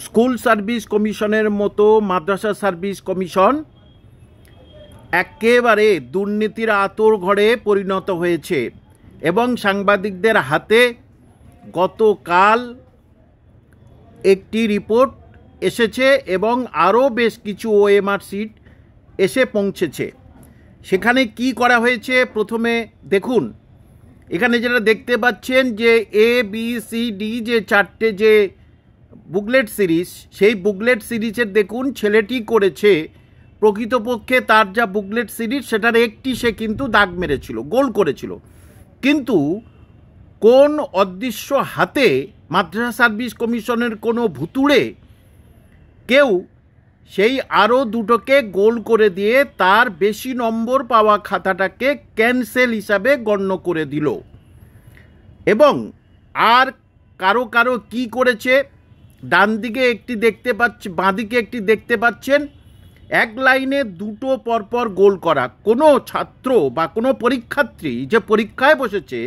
School service কমিশনের মতো মাদ্রাসা service commission একেবারে দুর্নীতির আঁতুড়ঘরে পরিণত হয়েছে এবং সাংবাদিকদের হাতে গতকাল একটি রিপোর্ট এসেছে এবং আরও বেশ কিছু ওএমআর শিট এসে পৌঁছেছে। সেখানে কি করা হয়েছে প্রথমে দেখুন। এখানে যেটা দেখতে পাচ্ছেন যে ABCD যে চারটে যে বুকলেট সিরিজ, সেই বুকলেট সিরিজের দেখুন ছেলেটি করেছে প্রকৃতপক্ষে তার যা বুকলেট সিরিজ সেটার একটি সে কিন্তু দাগ মেরেছিল, গোল করেছিল, কিন্তু কোন অদৃশ্য হাতে মাদ্রাসা সার্ভিস কমিশনের কোনো ভুতুড়ে কেউ সেই আরও দুটোকে গোল করে দিয়ে তার বেশি নম্বর পাওয়া খাতাটাকে ক্যান্সেল হিসাবে গণ্য করে দিল। এবং আর কারো কারো কি করেছে, ডান দিকে একটি দেখতে পাচ্ছি, বাঁদিকে একটি দেখতে পাচ্ছেন, এক লাইনে দুটো পরপর গোল করা। কোনো ছাত্র বা কোনো পরীক্ষার্থী যে পরীক্ষায় বসেছে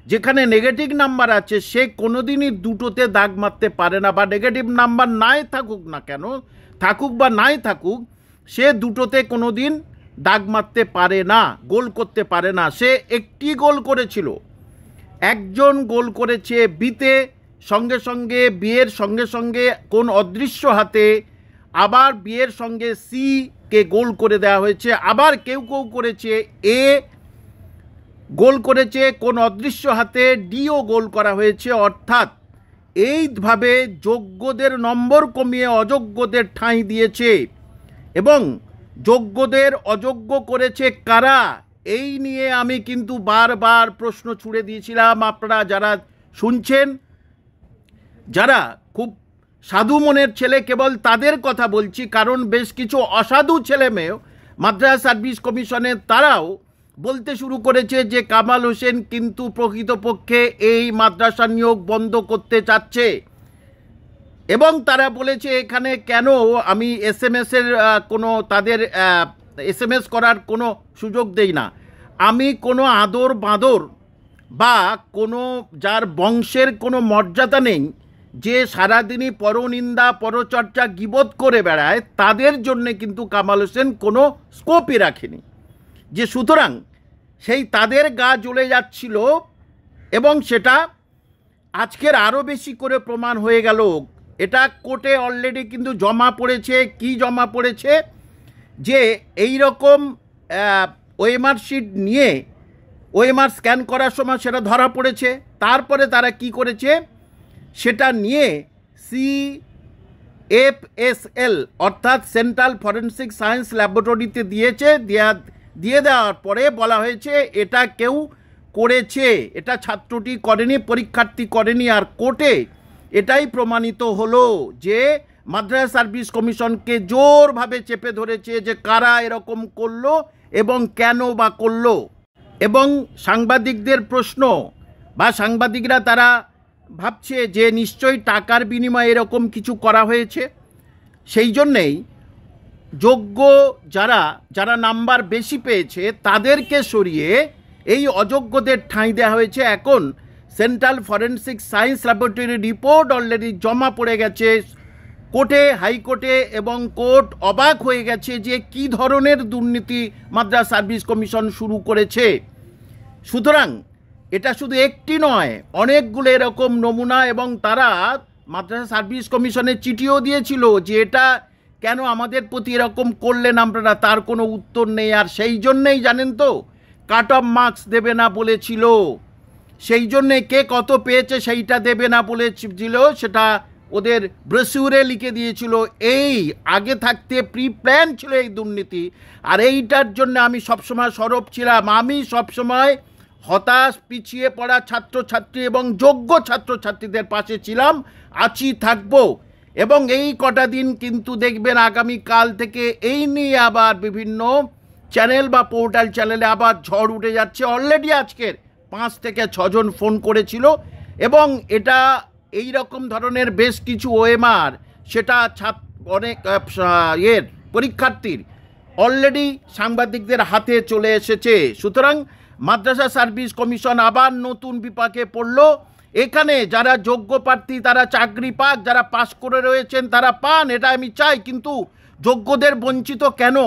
যেখানে নেগেটিভ নাম্বার আছে সে কোনোদিনই দুটোতে দাগ মারতে পারে না, বা নেগেটিভ নাম্বার নাই থাকুক না কেন, থাকুক বা নাই থাকুক, সে দুটোতে কোনো দিন দাগ মারতে পারে না, গোল করতে পারে না। সে একটি গোল করেছিল, একজন গোল করেছে বিতে, সঙ্গে সঙ্গে বিয়ের সঙ্গে সঙ্গে কোন অদৃশ্য হাতে আবার বিয়ের সঙ্গে সি কে গোল করে দেওয়া হয়েছে। আবার কেউ কেউ করেছে এ গোল করেছে, কোন অদৃশ্য হাতে ডিও গোল করা হয়েছে। অর্থাৎ এইভাবে যোগ্যদের নম্বর কমিয়ে অযোগ্যদের ঠাঁই দিয়েছে। এবং যোগ্যদের অযোগ্য করেছে কারা, এই নিয়ে আমি কিন্তু বারবার প্রশ্ন ছুড়ে দিয়েছিলাম। আপনারা যারা শুনছেন, যারা খুব সাধু মনের ছেলে, কেবল তাদের কথা বলছি, কারণ বেশ কিছু অসাধু ছেলে মেয়েও মাদ্রাসা সার্ভিস কমিশনের তারাও বলতে শুরু করেছে যে কামাল হোসেন কিন্তু প্রকৃতপক্ষে এই মাদ্রাসা নিয়োগ বন্ধ করতে চাচ্ছে। এবং তারা বলেছে এখানে কেন আমি SMS-এর কোনো তাদের SMS করার কোনো সুযোগ দেই না, আমি কোনো আদর বাঁদর বা কোনো যার বংশের কোনো মর্যাদা নেই, যে সারাদিনই পরনিন্দা পরচর্চা গীবত করে বেড়ায়, তাদের জন্যে কিন্তু কামাল হোসেন কোনো স্কোপই রাখেনি। যে সুতরাং সেই তাদের গা জ্বলে যাচ্ছিল এবং সেটা আজকের আরও বেশি করে প্রমাণ হয়ে গেল। এটা কোর্টে অলরেডি কিন্তু জমা পড়েছে। কি জমা পড়েছে, যে এই রকম ওএমআর শিট নিয়ে ওএমআর স্ক্যান করার সময় সেটা ধরা পড়েছে। তারপরে তারা কি করেছে, সেটা নিয়ে CFSL অর্থাৎ সেন্ট্রাল ফরেন্সিক সায়েন্স ল্যাবরেটরিতে দিয়েছে। দিয়ে দেওয়ার পরে বলা হয়েছে এটা কেউ করেছে, এটা ছাত্রটি করেনি, পরীক্ষার্থী করেনি। আর কোর্টে এটাই প্রমাণিত হলো যে মাদ্রাসা সার্ভিস কমিশনকে জোরভাবে চেপে ধরেছে যে কারা এরকম করলো এবং কেন বা করলো। এবং সাংবাদিকদের প্রশ্ন বা সাংবাদিকরা তারা ভাবছে যে নিশ্চয়ই টাকার বিনিময়ে এরকম কিছু করা হয়েছে। সেই জন্যেই যোগ্য যারা নাম্বার বেশি পেয়েছে তাদেরকে সরিয়ে এই অযোগ্যদের ঠাঁই দেওয়া হয়েছে। এখন central forensic science laboratory report already জমা পড়ে গেছে কোর্টে, হাইকোর্টে, এবং কোর্ট অবাক হয়ে গেছে যে কি ধরনের দুর্নীতি মাদ্রাসা সার্ভিস কমিশন শুরু করেছে। সুতরাং এটা শুধু একটি নয়, অনেকগুলো এরকম নমুনা, এবং তারা মাদ্রাসা সার্ভিস কমিশনের চিঠিও দিয়েছিল যে এটা কেন আমাদের প্রতি এরকম করলেন আপনারা, তার কোনো উত্তর নেই। আর সেই জন্যেই জানেন তো কাট অফ মার্কস দেবে না বলেছিল, সেই জন্যে কে কত পেয়েছে সেইটা দেবে না বলেছিল, সেটা ওদের ব্রোশিউরে লিখে দিয়েছিল। এই আগে থাকতে প্রি প্ল্যান ছিল এই দুর্নীতি। আর এইটার জন্য আমি সবসময় সরব ছিলাম। আমি সবসময় হতাশ, পিছিয়ে পড়া ছাত্রছাত্রী এবং যোগ্য ছাত্রছাত্রীদের পাশে ছিলাম, আছি, থাকবো। এবং এই কটা দিন কিন্তু দেখবেন আগামীকাল থেকে এই নিয়ে আবার বিভিন্ন চ্যানেল বা পোর্টাল চ্যানেলে আবার ঝড় উঠে যাচ্ছে। অলরেডি আজকের 5 থেকে 6 জন ফোন করেছিল এবং এটা এই রকম ধরনের বেশ কিছু ওএমআর, সেটা অনেক পরীক্ষার্থীর অলরেডি সাংবাদিকদের হাতে চলে এসেছে। সুতরাং মাদ্রাসা সার্ভিস কমিশন আবার নতুন বিপাকে পড়ল এখানে যারা যোগ্য প্রার্থী তারা চাকরি পাক, যারা পাশ করে রয়েছেন তারা পান, এটা আমি চাই, কিন্তু যোগ্যদের বঞ্চিত কেন?